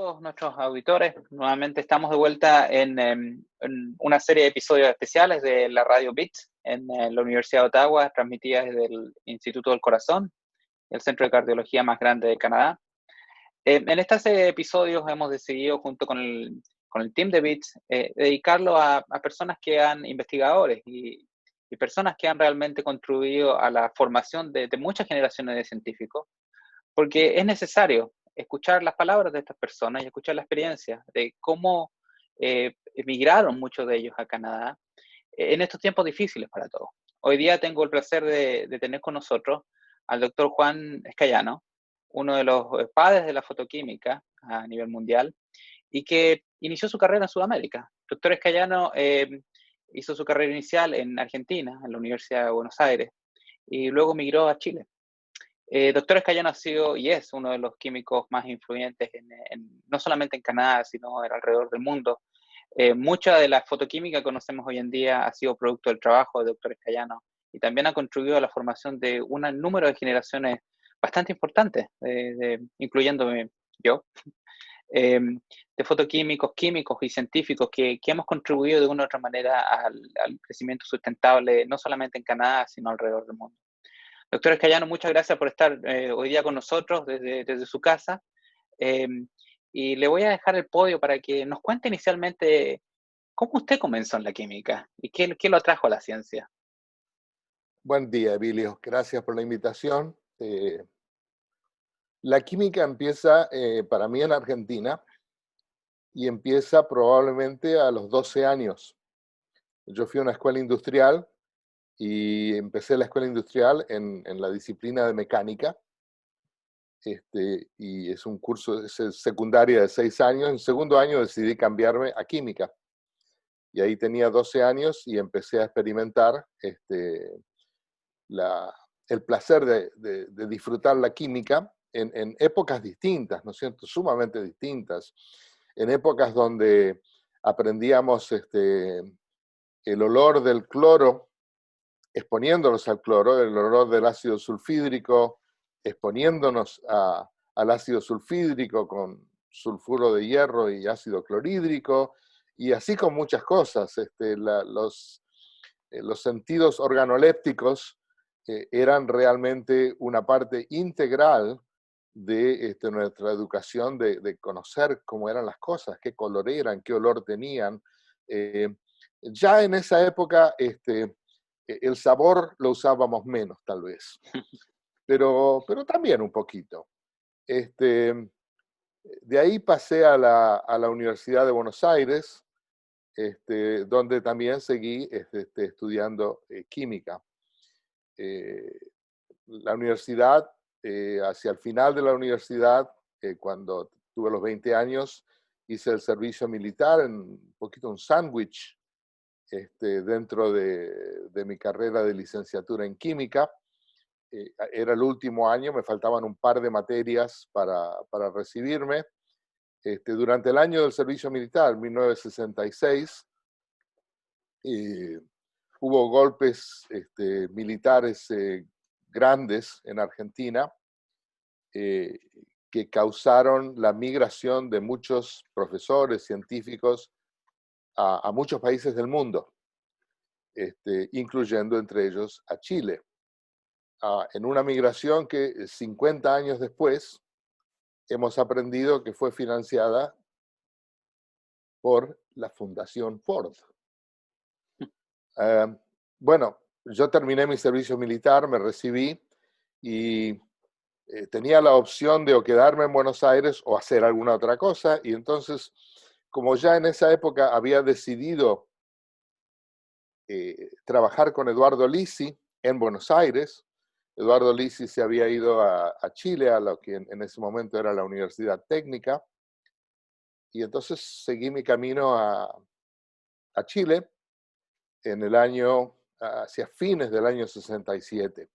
todos nuestros auditores. Nuevamente estamos de vuelta en una serie de episodios especiales de la Radio BIT en la Universidad de Ottawa, transmitida desde el Instituto del Corazón, el centro de cardiología más grande de Canadá. En esta serie de episodios hemos decidido, junto con el team de BIT, dedicarlo a personas que han, investigadores y personas que han realmente contribuido a la formación de muchas generaciones de científicos, porque es necesario escuchar las palabras de estas personas y escuchar la experiencia de cómo emigraron muchos de ellos a Canadá en estos tiempos difíciles para todos. Hoy día tengo el placer de tener con nosotros al doctor Juan Escayano, uno de los padres de la fotoquímica a nivel mundial y que inició su carrera en Sudamérica. Doctor Escayano hizo su carrera inicial en Argentina, en la Universidad de Buenos Aires, y luego migró a Chile. Doctor Escayano ha sido y es uno de los químicos más influyentes no solamente en Canadá, sino alrededor del mundo. Mucha de la fotoquímica que conocemos hoy en día ha sido producto del trabajo de Doctor Escayano y también ha contribuido a la formación de un número de generaciones bastante importantes, incluyéndome yo, de fotoquímicos, químicos y científicos que hemos contribuido de una u otra manera al crecimiento sustentable, no solamente en Canadá, sino alrededor del mundo. Doctor Escayano, muchas gracias por estar hoy día con nosotros desde su casa. Eh, y le voy a dejar el podio para que nos cuente inicialmente cómo usted comenzó en la química y qué lo atrajo a la ciencia. Buen día, Emilio. Gracias por la invitación. La química empieza para mí en Argentina y empieza probablemente a los 12 años. Yo fui a una escuela industrial y empecé la escuela industrial en la disciplina de mecánica. Y es un curso secundaria de 6 años. En segundo año decidí cambiarme a química. Y ahí tenía 12 años y empecé a experimentar el placer de disfrutar la química en épocas distintas, ¿no es cierto? Sumamente distintas. En épocas donde aprendíamos el olor del cloro, exponiéndonos al cloro, el olor del ácido sulfídrico, exponiéndonos al ácido sulfídrico con sulfuro de hierro y ácido clorhídrico, y así con muchas cosas. Los sentidos organolépticos eran realmente una parte integral de nuestra educación, de conocer cómo eran las cosas, qué color eran, qué olor tenían. Ya en esa época el sabor lo usábamos menos, tal vez, pero también un poquito. De ahí pasé a la Universidad de Buenos Aires, donde también seguí estudiando química. La universidad, hacia el final de la universidad, cuando tuve los 20 años, hice el servicio militar, en un poquito un sándwich dentro de mi carrera de licenciatura en química. Era el último año, me faltaban un par de materias para recibirme. Durante el año del servicio militar, 1966, hubo golpes militares grandes en Argentina que causaron la migración de muchos profesores científicos a muchos países del mundo, incluyendo entre ellos a Chile. En una migración que 50 años después hemos aprendido que fue financiada por la Fundación Ford. Bueno, yo terminé mi servicio militar, me recibí y tenía la opción de o quedarme en Buenos Aires o hacer alguna otra cosa, y entonces, como ya en esa época había decidido trabajar con Eduardo Lisi en Buenos Aires, Eduardo Lisi se había ido a Chile, a lo que en ese momento era la Universidad Técnica, y entonces seguí mi camino a Chile en el año, hacia fines del año 67.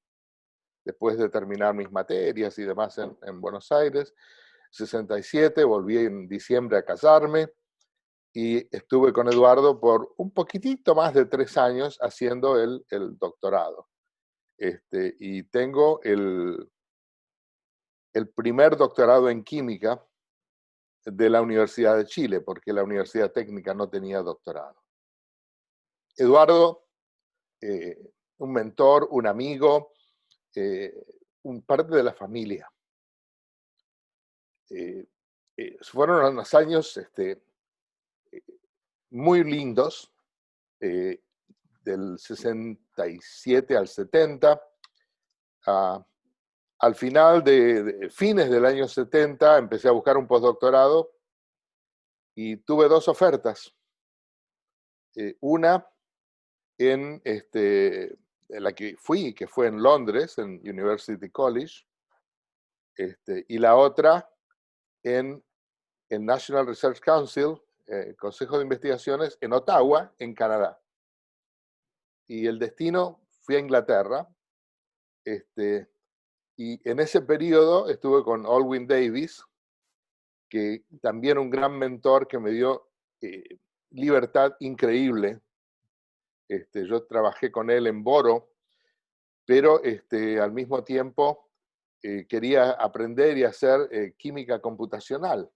Después de terminar mis materias y demás en Buenos Aires, 67, volví en diciembre a casarme y estuve con Eduardo por un poquitito más de 3 años haciendo el doctorado. Y tengo el primer doctorado en química de la Universidad de Chile, porque la Universidad Técnica no tenía doctorado. Eduardo, un mentor, un amigo, un parte de la familia. Fueron unos años muy lindos, del 67 al 70. Al final de fines del año 70 empecé a buscar un postdoctorado y tuve dos ofertas. Una en la que fui, que fue en Londres, en University College, y la otra en el National Research Council, Consejo de Investigaciones, en Ottawa, en Canadá. Y el destino, fui a Inglaterra, y en ese periodo estuve con Alwyn Davis, que también un gran mentor que me dio libertad increíble. Yo trabajé con él en Boro, pero al mismo tiempo quería aprender y hacer química computacional.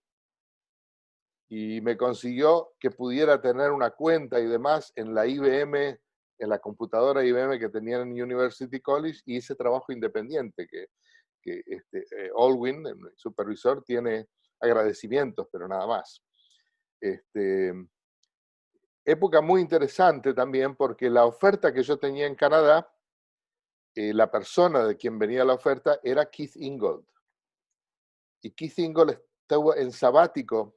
Y me consiguió que pudiera tener una cuenta y demás en la IBM, en la computadora IBM que tenían en University College, y hice trabajo independiente, que Alwyn, el supervisor, tiene agradecimientos, pero nada más. Época muy interesante también, porque la oferta que yo tenía en Canadá, la persona de quien venía la oferta era Keith Ingold. Y Keith Ingold estuvo en sabático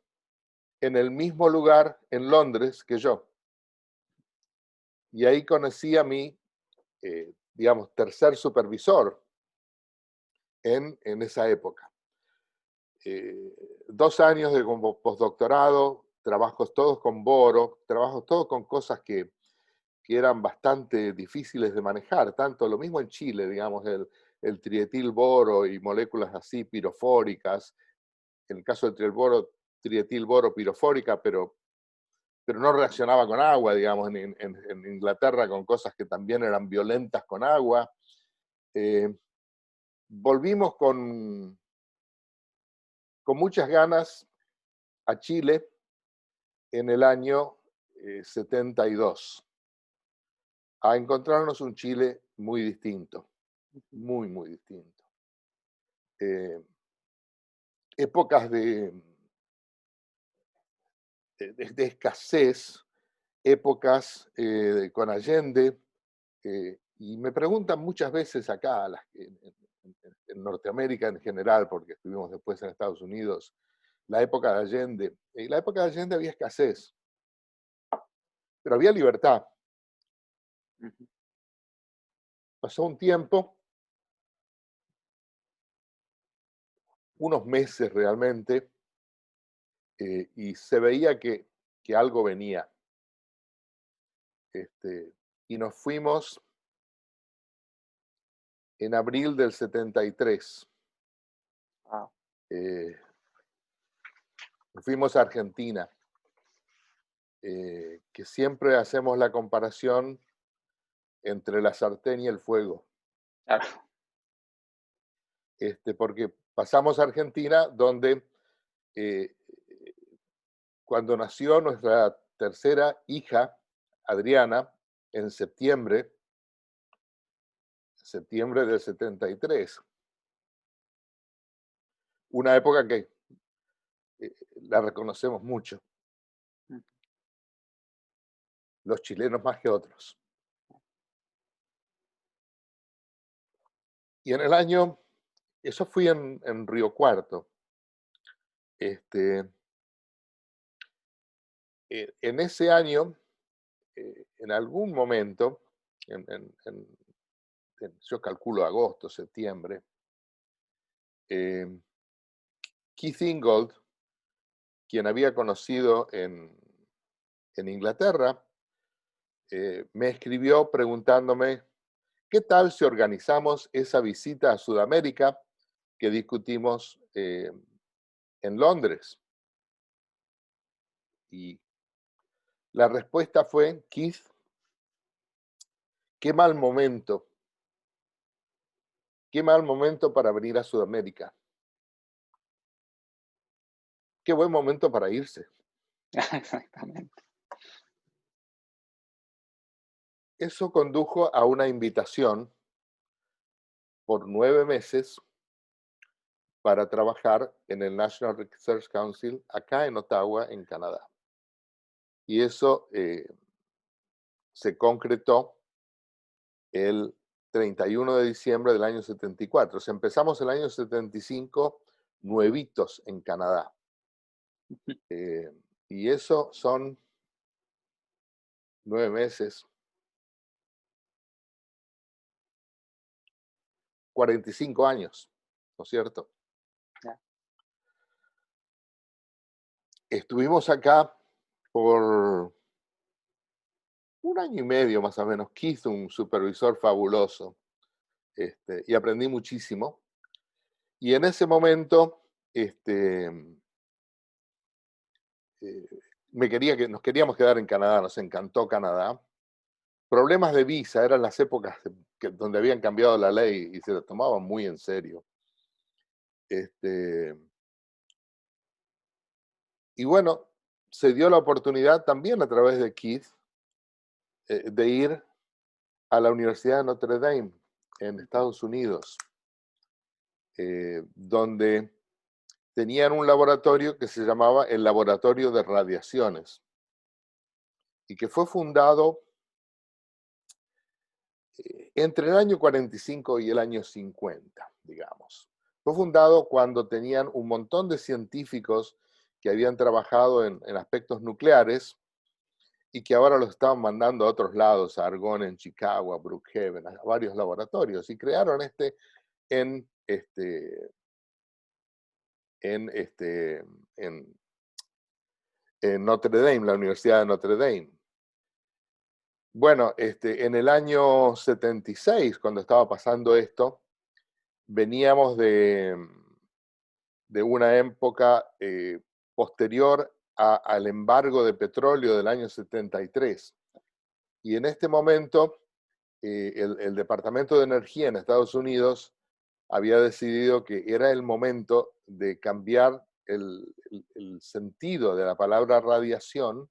en el mismo lugar en Londres que yo. Y ahí conocí a mi, digamos, tercer supervisor en esa época. 2 años de postdoctorado, trabajos todos con boro, trabajos todos con cosas que eran bastante difíciles de manejar, tanto lo mismo en Chile, digamos, el trietil boro y moléculas así pirofóricas, en el caso del trietil boro pirofórica, pero no reaccionaba con agua, digamos, en Inglaterra con cosas que también eran violentas con agua. Volvimos con muchas ganas a Chile en el año 72, a encontrarnos un Chile muy distinto, muy, muy distinto. Épocas de escasez, épocas con Allende, y me preguntan muchas veces acá, en Norteamérica en general, porque estuvimos después en Estados Unidos, la época de Allende. En la época de Allende había escasez, pero había libertad. Pasó un tiempo, unos meses realmente, y se veía que algo venía. Y nos fuimos en abril del 73. Wow. Nos fuimos a Argentina, que siempre hacemos la comparación entre la sartén y el fuego. Claro. Porque pasamos a Argentina, donde cuando nació nuestra tercera hija, Adriana, en septiembre del 73. Una época que la reconocemos mucho, los chilenos más que otros. Y en el año, eso fui en Río Cuarto, en ese año, en algún momento, yo calculo agosto, septiembre, Keith Ingold, quien había conocido en Inglaterra, me escribió preguntándome, ¿qué tal si organizamos esa visita a Sudamérica que discutimos en Londres? Y la respuesta fue, Keith, qué mal momento para venir a Sudamérica. qué buen momento para irse. Exactamente. Eso condujo a una invitación por 9 meses para trabajar en el National Research Council acá en Ottawa, en Canadá. Y eso se concretó el 31 de diciembre del año 74. O sea, empezamos el año 75 nuevitos en Canadá. Y eso son 9 meses, 45 años, ¿no es cierto? Ya. Estuvimos acá por 1 año y medio más o menos. Keith, un supervisor fabuloso, y aprendí muchísimo. Y en ese momento, nos queríamos quedar en Canadá, nos encantó Canadá. Problemas de visa, eran las épocas donde habían cambiado la ley y se lo tomaban muy en serio. Y bueno, se dio la oportunidad también a través de Keith de ir a la Universidad de Notre Dame en Estados Unidos, donde tenían un laboratorio que se llamaba el Laboratorio de Radiaciones y que fue fundado entre el año 45 y el año 50, digamos. Fue fundado cuando tenían un montón de científicos que habían trabajado en aspectos nucleares y que ahora los estaban mandando a otros lados, a Argonne en Chicago, a Brookhaven, a varios laboratorios, y crearon en, en, en, en Notre Dame, la Universidad de Notre Dame. Bueno, en el año 76, cuando estaba pasando esto, veníamos de una época posterior al embargo de petróleo del año 73. Y en este momento, el Departamento de Energía en Estados Unidos había decidido que era el momento de cambiar el sentido de la palabra radiación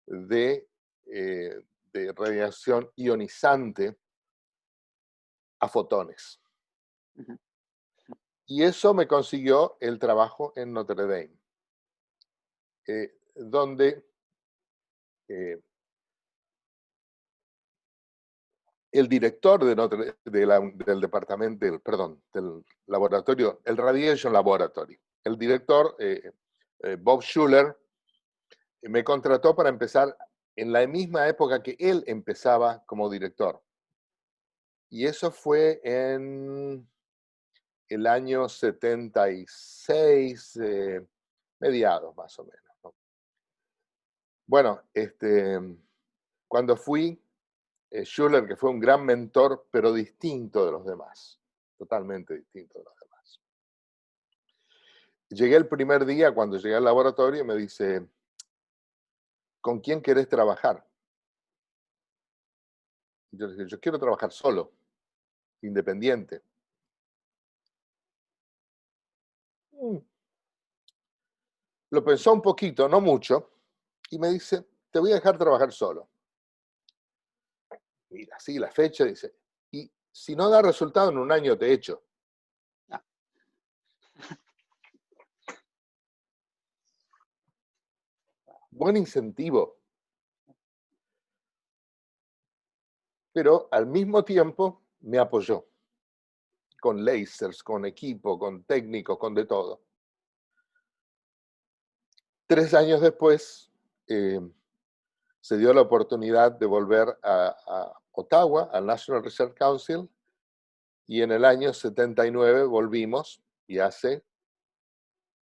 de, de radiación ionizante a fotones. Ujú. Y eso me consiguió el trabajo en Notre Dame, donde el director del departamento, del laboratorio, el Radiation Laboratory, el director, Bob Schuller, me contrató para empezar en la misma época que él empezaba como director. Y eso fue en el año 76, mediados más o menos, ¿no? Bueno, cuando fui, Schuller, que fue un gran mentor, pero distinto de los demás, totalmente distinto de los demás. Llegué el primer día, cuando llegué al laboratorio, y me dice, ¿con quién querés trabajar? Yo le dije, yo quiero trabajar solo, independiente. Lo pensó un poquito, no mucho, y me dice, te voy a dejar trabajar solo. Mira, sí, la fecha, dice, y si no da resultado en 1 año te echo. Ah. Buen incentivo. Pero al mismo tiempo me apoyó, con lasers, con equipo, con técnicos, con de todo. 3 años después, se dio la oportunidad de volver a Ottawa, al National Research Council, y en el año 79 volvimos, y hace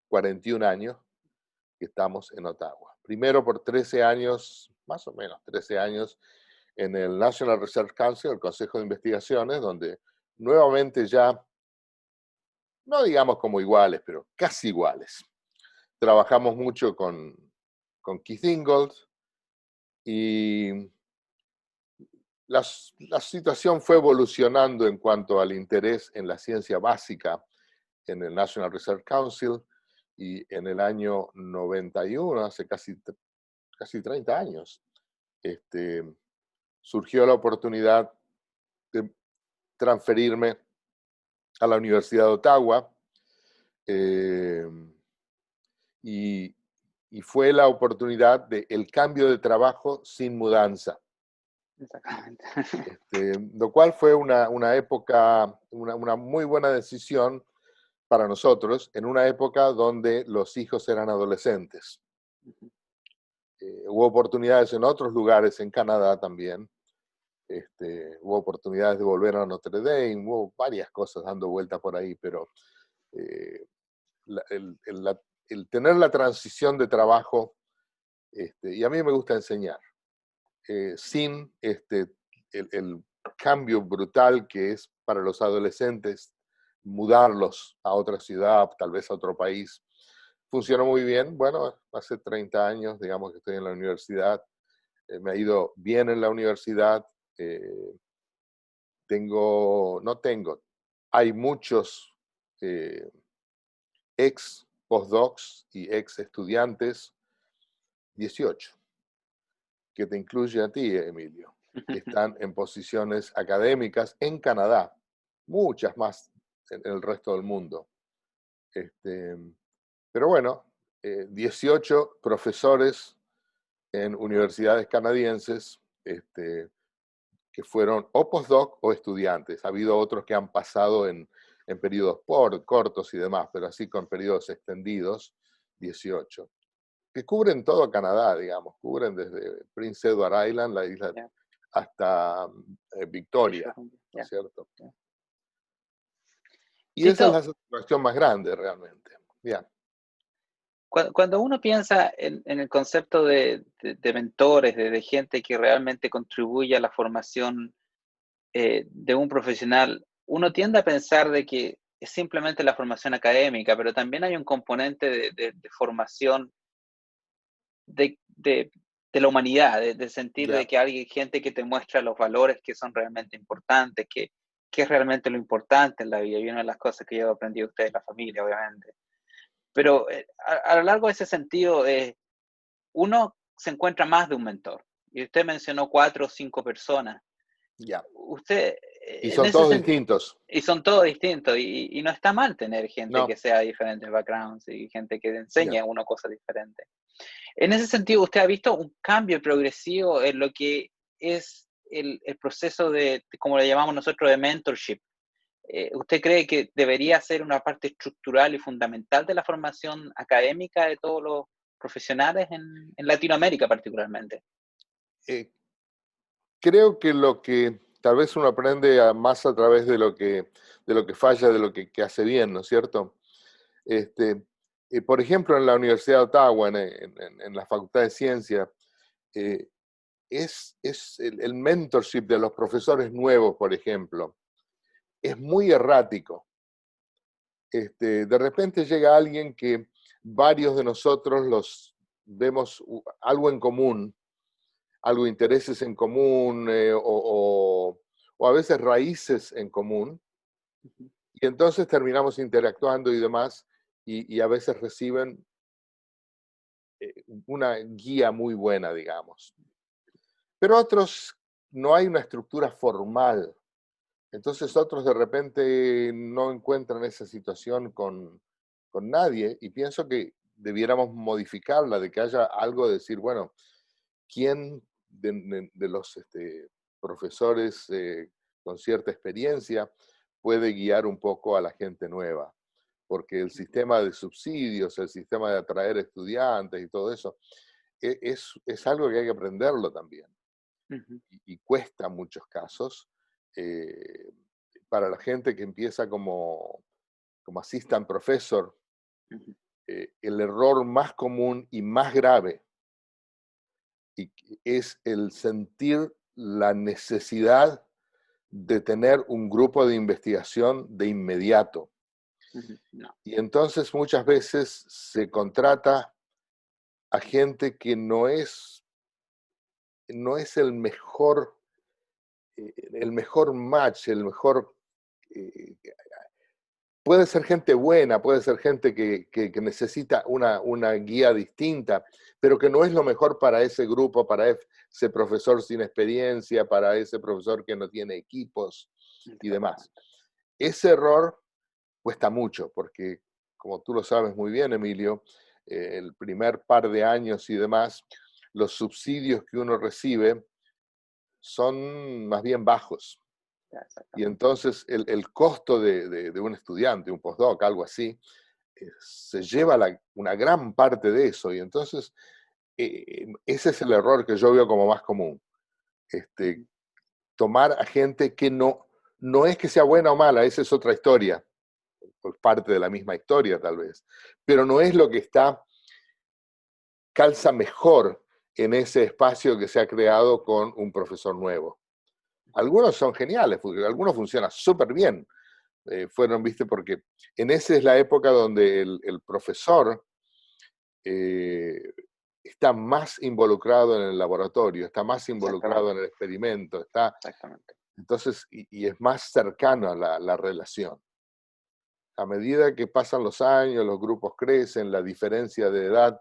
41 años que estamos en Ottawa. Primero por 13 años, más o menos 13 años, en el National Research Council, el Consejo de Investigaciones, donde nuevamente ya, no digamos como iguales, pero casi iguales. Trabajamos mucho con Keith Ingold, y la situación fue evolucionando en cuanto al interés en la ciencia básica en el National Research Council, Y en el año 91, hace casi 30 años, este, surgió la oportunidad de transferirme a la Universidad de Ottawa, eh, y, y fue la oportunidad del cambio de trabajo sin mudanza. Exactamente. Lo cual fue una época, una muy buena decisión para nosotros, en una época donde los hijos eran adolescentes. Hubo oportunidades en otros lugares, en Canadá también. Hubo oportunidades de volver a Notre Dame, hubo varias cosas dando vuelta por ahí, pero eh, el tener la transición de trabajo, y a mí me gusta enseñar, sin el cambio brutal que es para los adolescentes mudarlos a otra ciudad, tal vez a otro país, funcionó muy bien. Bueno, hace 30 años, digamos que estoy en la universidad, me ha ido bien en la universidad. eh, Hay muchos eh, ex postdocs y ex estudiantes, 18, que te incluye a ti, Emilio, que están en posiciones académicas en Canadá, muchas más en el resto del mundo. Pero bueno, 18 profesores en universidades canadienses, que fueron o postdoc o estudiantes. Ha habido otros que han pasado en periodos cortos y demás, pero así con periodos extendidos, 18, que cubren todo Canadá, digamos, cubren desde Prince Edward Island, la isla, Yeah, hasta Victoria, ¿no es yeah, cierto? yeah. Y esa es Tito, la satisfacción más grande realmente. Bien. cuando uno piensa en el concepto de mentores, de gente que realmente contribuye a la formación de un profesional, uno tiende a pensar de que es simplemente la formación académica, pero también hay un componente de formación de la humanidad, de sentir de Ya. que hay gente que te muestra los valores que son realmente importantes, que es realmente lo importante en la vida. Y una de las cosas que yo he aprendido de ustedes, la familia, obviamente. Pero a lo largo de ese sentido, uno se encuentra más de un mentor. Y usted mencionó 4 o 5 personas. Ya. Usted, Y en son ese todos sentido, distintos. y son todos distintos, y no está mal tener gente que No, sea de diferentes backgrounds y gente que enseñe ya. a uno cosas diferentes. En ese sentido, ¿usted ha visto un cambio progresivo en lo que es el proceso como le llamamos nosotros, de mentorship? ¿Usted cree que debería ser una parte estructural y fundamental de la formación académica de todos los profesionales en Latinoamérica particularmente? Eh, Creo que lo que tal vez uno aprende más a través de lo que falla, de lo que hace bien, ¿no es cierto? Este, por ejemplo, en la Universidad de Ottawa, en la Facultad de Ciencia, eh, es el mentorship de los profesores nuevos, por ejemplo, es muy errático. De repente llega alguien que varios de nosotros los vemos algo en común, algo intereses en común, o a veces raíces en común, y entonces terminamos interactuando y demás, y a veces reciben una guía muy buena, digamos. Pero otros no hay una estructura formal, entonces otros de repente no encuentran esa situación con nadie, y pienso que debiéramos modificarla, de que haya algo de decir, bueno, ¿quién de los profesores con cierta experiencia puede guiar un poco a la gente nueva? Porque el sistema de subsidios, el sistema de atraer estudiantes y todo eso, es algo que hay que aprenderlo también. Ujú, Y cuesta en muchos casos. eh, para la gente que empieza como assistant professor, ujú. el error más común y más grave es el sentir la necesidad de tener un grupo de investigación de inmediato. Ujú, no. Y entonces muchas veces se contrata a gente que no es el mejor match, el mejor, eh, puede ser gente buena, puede ser gente que necesita una guía distinta, pero que no es lo mejor para ese grupo, para ese profesor sin experiencia, para ese profesor que no tiene equipos y demás. Exactamente. Ese error cuesta mucho, porque como tú lo sabes muy bien, Emilio, el primer par de años y demás, los subsidios que uno recibe son más bien bajos. Ya, Y exactamente. entonces el costo de un estudiante, un postdoc, algo así, se lleva una gran parte de eso. Y entonces ese es el error que yo veo como más común. Este, Ujú. tomar a gente que no es que sea buena o mala, esa es otra historia, pues parte de la misma historia tal vez, pero no es lo que calza mejor en ese espacio que se ha creado con un profesor nuevo. Algunos son geniales, porque algunos funcionan súper bien. Fueron, viste, porque en esa es la época donde el profesor eh, está más involucrado en el laboratorio, está más involucrado Exactamente. en el experimento, está, Exactamente. entonces, y es más cercano a la relación. A medida que pasan los años, los grupos crecen, la diferencia de edad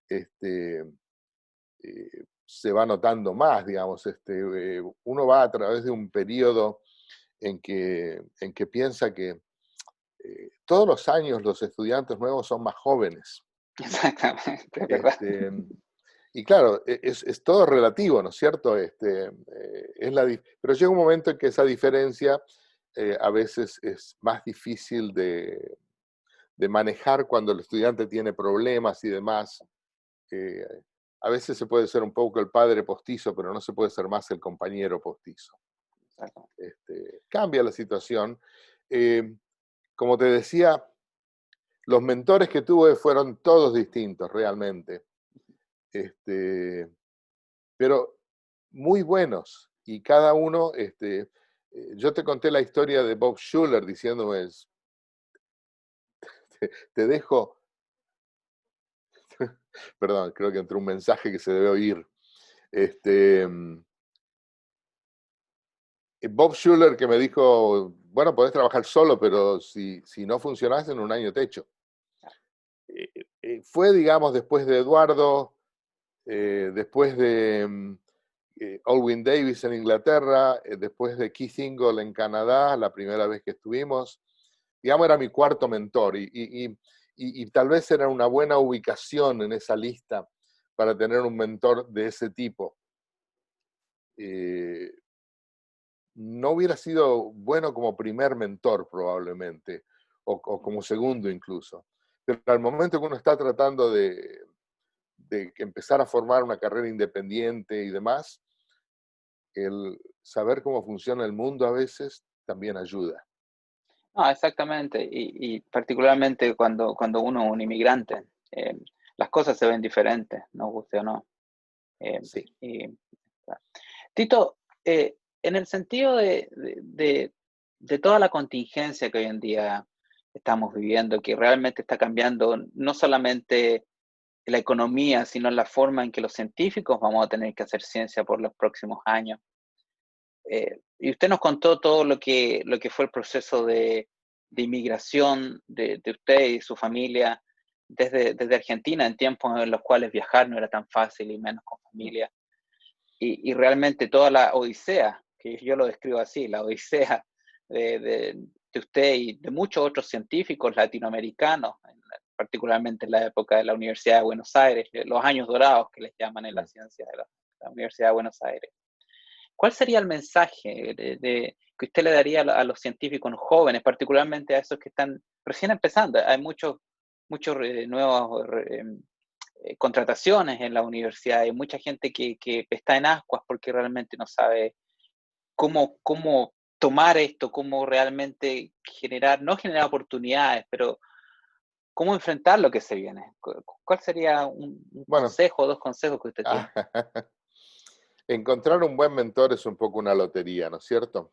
este, se va notando más, digamos. Uno va a través de un periodo en que piensa que todos los años los estudiantes nuevos son más jóvenes. Exactamente, es verdad. Este, y claro, es todo relativo, ¿no es cierto? Pero llega un momento en que esa diferencia a veces es más difícil de manejar cuando el estudiante tiene problemas y demás. Eh, a veces se puede ser un poco el padre postizo, pero no se puede ser más el compañero postizo. Exactamente. Cambia la situación. Eh, Como te decía, los mentores que tuve fueron todos distintos realmente, pero muy buenos. Y cada uno, yo te conté la historia de Bob Schuller diciéndome, te dejo, perdón, creo que entró un mensaje que se debe oír. Este, Bob Schuller que me dijo, bueno, podés trabajar solo, pero si no funcionás en un año te echo. Fue, digamos, después de Eduardo, después de Alwyn Davis en Inglaterra, después de Keith Ingold en Canadá, la primera vez que estuvimos. Digamos, era mi cuarto mentor y tal vez era una buena ubicación en esa lista para tener un mentor de ese tipo. Eh, no hubiera sido bueno como primer mentor probablemente, o como segundo incluso. Pero al momento que uno está tratando de empezar a formar una carrera independiente y demás, el saber cómo funciona el mundo a veces también ayuda. No, exactamente. Y particularmente cuando uno es un inmigrante, las cosas se ven diferentes, nos guste o no. Eh, Sí. y, claro. Tito, en el sentido de toda la contingencia que hoy en día estamos viviendo, que realmente está cambiando no solamente la economía, sino la forma en que los científicos vamos a tener que hacer ciencia por los próximos años. Y usted nos contó todo lo que fue el proceso de inmigración de usted y su familia desde Argentina, en tiempos en los cuales viajar no era tan fácil y menos con familia. Y realmente toda la odisea, que yo lo describo así, la odisea de usted y de muchos otros científicos latinoamericanos, particularmente en la época de la Universidad de Buenos Aires, los años dorados que les llaman en la ciencia de la Universidad de Buenos Aires. ¿Cuál sería el mensaje que usted le daría a los científicos jóvenes, particularmente a esos que están recién empezando? Hay muchos nuevos contrataciones en la universidad, hay mucha gente que está en ascuas porque realmente no sabe cómo tomar esto, cómo realmente no generar oportunidades, pero cómo enfrentar lo que se viene. ¿Cuál sería un Bueno, consejo o dos consejos que usted tiene? encontrar un buen mentor es un poco una lotería, ¿no es cierto?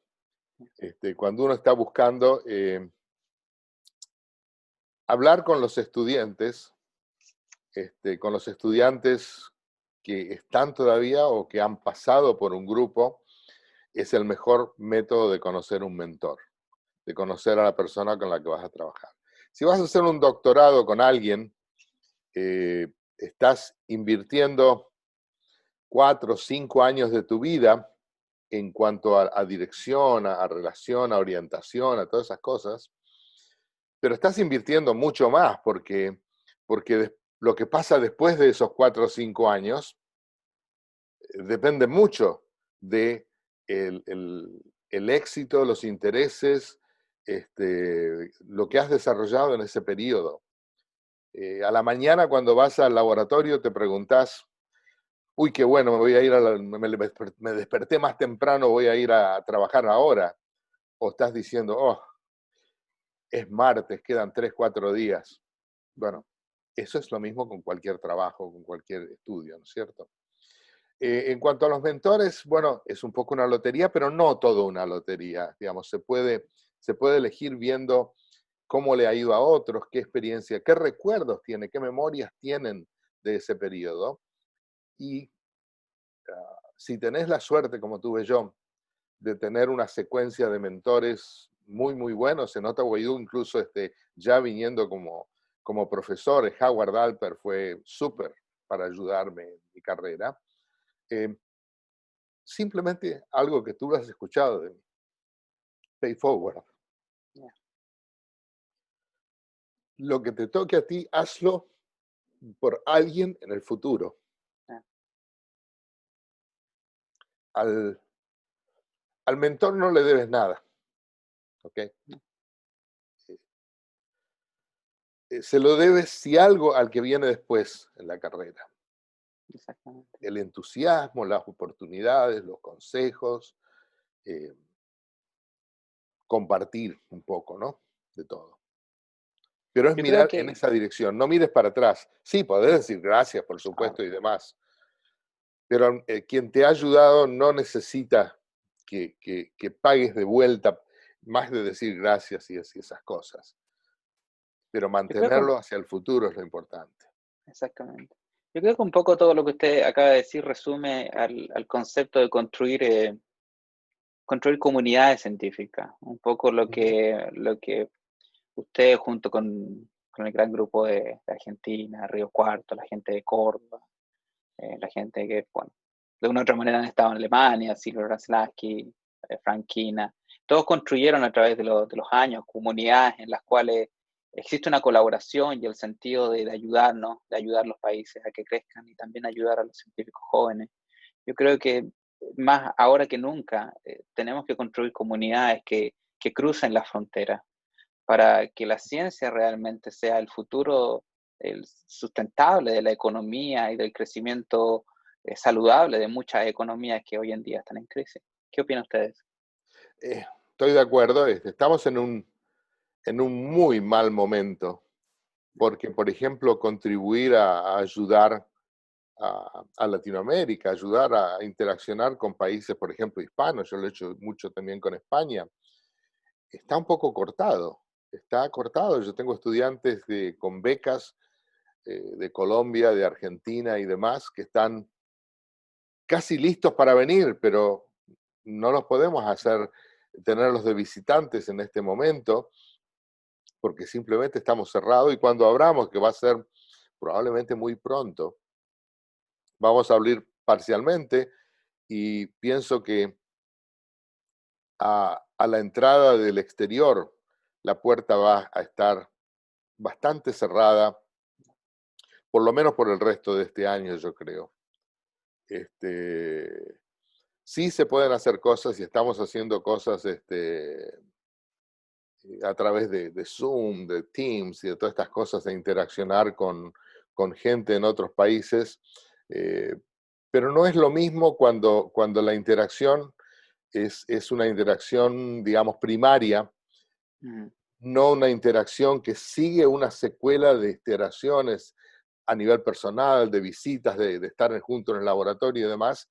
Cuando uno está buscando hablar con los estudiantes que están todavía o que han pasado por un grupo, es el mejor método de conocer un mentor. de conocer a la persona con la que vas a trabajar. Si vas a hacer un doctorado con alguien, estás invirtiendo 4 o 5 años de tu vida en cuanto a dirección, a relación, a orientación, a todas esas cosas, pero estás invirtiendo mucho más porque lo que pasa después de esos 4 o 5 años depende mucho de el éxito, los intereses, lo que has desarrollado en ese periodo. A la mañana cuando vas al laboratorio te preguntás, uy, qué bueno, me voy a ir me desperté más temprano, voy a ir a trabajar ahora. O estás diciendo, oh, es martes, quedan 3, 4 días. Bueno, eso es lo mismo con cualquier trabajo, con cualquier estudio, ¿no es cierto? En cuanto a los mentores, bueno, es un poco una lotería, pero no todo una lotería. Digamos, se puede elegir viendo cómo le ha ido a otros, qué experiencia, qué recuerdos tiene, qué memorias tienen de ese periodo. Y si tenés la suerte, como tuve yo, de tener una secuencia de mentores muy, muy buenos, en Ottawa incluso ya viniendo como profesor, Howard Alper fue súper para ayudarme en mi carrera. Eh, Simplemente algo que tú has escuchado de mí, pay forward. Yeah. Lo que te toque a ti, hazlo por alguien en el futuro. Yeah. Al mentor no le debes nada, ¿ok? Se lo debes, si algo, al que viene después en la carrera. Exactamente. El entusiasmo, las oportunidades, los consejos, eh, compartir un poco, ¿no? De todo. Pero es Yo creo mirar en que esa dirección, no mires para atrás. Sí, podés decir gracias, por claro, supuesto, y demás, pero quien te ha ayudado no necesita que pagues de vuelta, más de decir gracias y esas cosas. Pero yo creo que mantenerlo hacia el futuro es lo importante. exactamente. Yo creo que un poco todo lo que usted acaba de decir resume al concepto de construir comunidades científicas. Un poco Ujú. lo que usted junto con el gran grupo de Argentina, Río Cuarto, la gente de Córdoba, la gente que, bueno, de una u otra manera han estado en Alemania, Silvio Braslavsky, Frank Kina, todos construyeron a través de los años comunidades en las cuales existe una colaboración y el sentido de ayudarnos, de ayudar a los países a que crezcan y también ayudar a los científicos jóvenes. Yo creo que más ahora que nunca tenemos que construir comunidades que crucen las fronteras para que la ciencia realmente sea el futuro sustentable de la economía y del crecimiento saludable de muchas economías que hoy en día están en crisis. ¿Qué opinan ustedes? Estoy de acuerdo, estamos en un muy mal momento, porque, por ejemplo, contribuir a ayudar a Latinoamérica, ayudar a interaccionar con países, por ejemplo, hispanos, yo lo he hecho mucho también con España, está un poco cortado, está cortado. Yo tengo estudiantes con becas de Colombia, de Argentina y demás, que están casi listos para venir, pero no los podemos hacer, tenerlos de visitantes en este momento, porque simplemente estamos cerrados y cuando abramos, que va a ser probablemente muy pronto, vamos a abrir parcialmente y pienso que a la entrada del exterior la puerta va a estar bastante cerrada, por lo menos por el resto de este año, yo creo. Este, sí se pueden hacer cosas y estamos haciendo cosas a través de Zoom, de Teams y de todas estas cosas, de interaccionar con gente en otros países, eh, pero no es lo mismo cuando la interacción es una interacción, digamos, primaria, Mm, no una interacción que sigue una secuela de interacciones a nivel personal, de visitas, de estar juntos en el laboratorio y demás.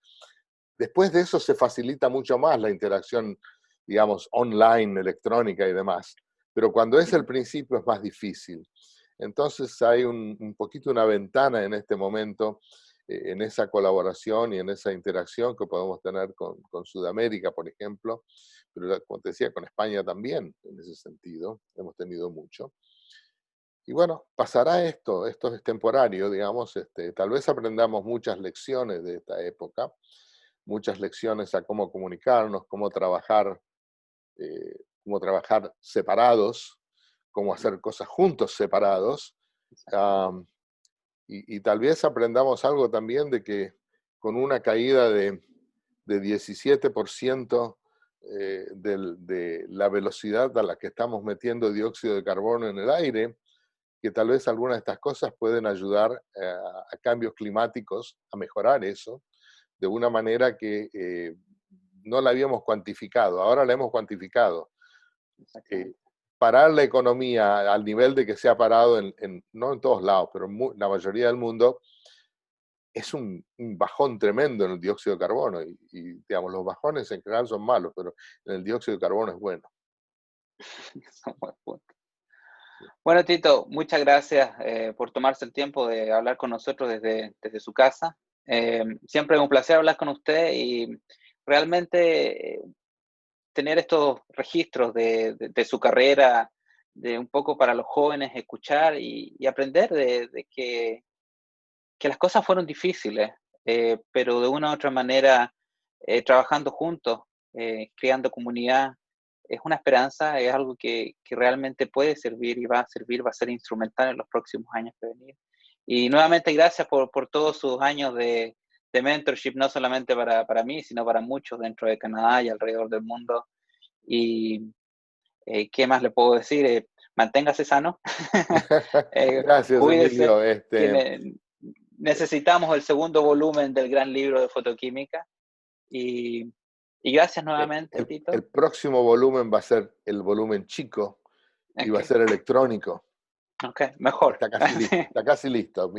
Después de eso se facilita mucho más la interacción, digamos, online, electrónica y demás. Pero cuando es el mm, principio es más difícil. Entonces hay un poquito una ventana en este momento en esa colaboración y en esa interacción que podemos tener con Sudamérica, por ejemplo, pero como te decía, con España también, en ese sentido, hemos tenido mucho. Y bueno, pasará esto es temporario, digamos, tal vez aprendamos muchas lecciones de esta época, muchas lecciones a cómo comunicarnos, cómo trabajar separados, cómo hacer cosas juntos separados. am, y tal vez aprendamos algo también de que con una caída de 17% de la velocidad a la que estamos metiendo dióxido de carbono en el aire, que tal vez algunas de estas cosas pueden ayudar a cambios climáticos, a mejorar eso, de una manera que no la habíamos cuantificado, ahora la hemos cuantificado. Parar la economía al nivel de que se ha parado, no en todos lados, pero en la mayoría del mundo, es un bajón tremendo en el dióxido de carbono. Y, digamos, los bajones en general son malos, pero en el dióxido de carbono es bueno. Bueno, Tito, muchas gracias por tomarse el tiempo de hablar con nosotros desde su casa. Siempre es un placer hablar con usted y realmente tener estos registros de su carrera, de un poco para los jóvenes escuchar y aprender de que las cosas fueron difíciles, pero de una u otra manera, trabajando juntos, creando comunidad, es una esperanza, es algo que realmente puede servir y va a servir, va a ser instrumental en los próximos años que venir. Y nuevamente gracias por todos sus años de mentorship, no solamente para mí, sino para muchos dentro de Canadá y alrededor del mundo. Y ¿qué más le puedo decir? Manténgase sano, Gracias, cuídese, Emilio. que necesitamos el segundo volumen del gran libro de fotoquímica. Y gracias nuevamente, Tito. El próximo volumen va a ser el volumen chico y va a ser electrónico. Ok, mejor. Está casi listo. Está casi listo.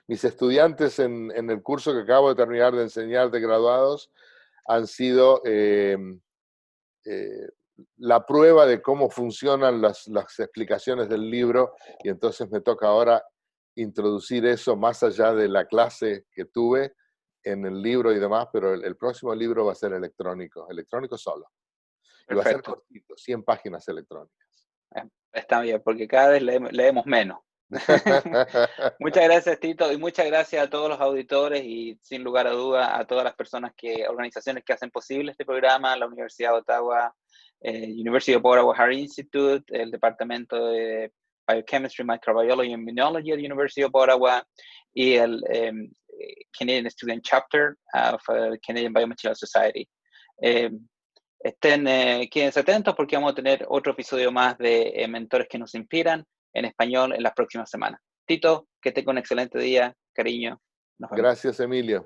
Mis estudiantes en el curso que acabo de terminar de enseñar de graduados han sido la prueba de cómo funcionan las explicaciones del libro, y entonces me toca ahora introducir eso más allá de la clase que tuve en el libro y demás, pero el próximo libro va a ser electrónico solo. Y va a ser Perfecto. cortito, 100 páginas electrónicas. Está bien, porque cada vez leemos menos. Muchas gracias, Tito, y muchas gracias a todos los auditores y sin lugar a duda a todas las personas organizaciones que hacen posible este programa, la Universidad de Ottawa, University of Ottawa Heart Institute, el Departamento de Biochemistry, Microbiology and Immunology de la University of Ottawa y el Canadian Student Chapter of Canadian Biomaterial Society. Quédense atentos porque vamos a tener otro episodio más de Mentores que nos inspiran en español en las próximas semanas. Tito, que tenga un excelente día, cariño. Nos vemos. Gracias, Emilio.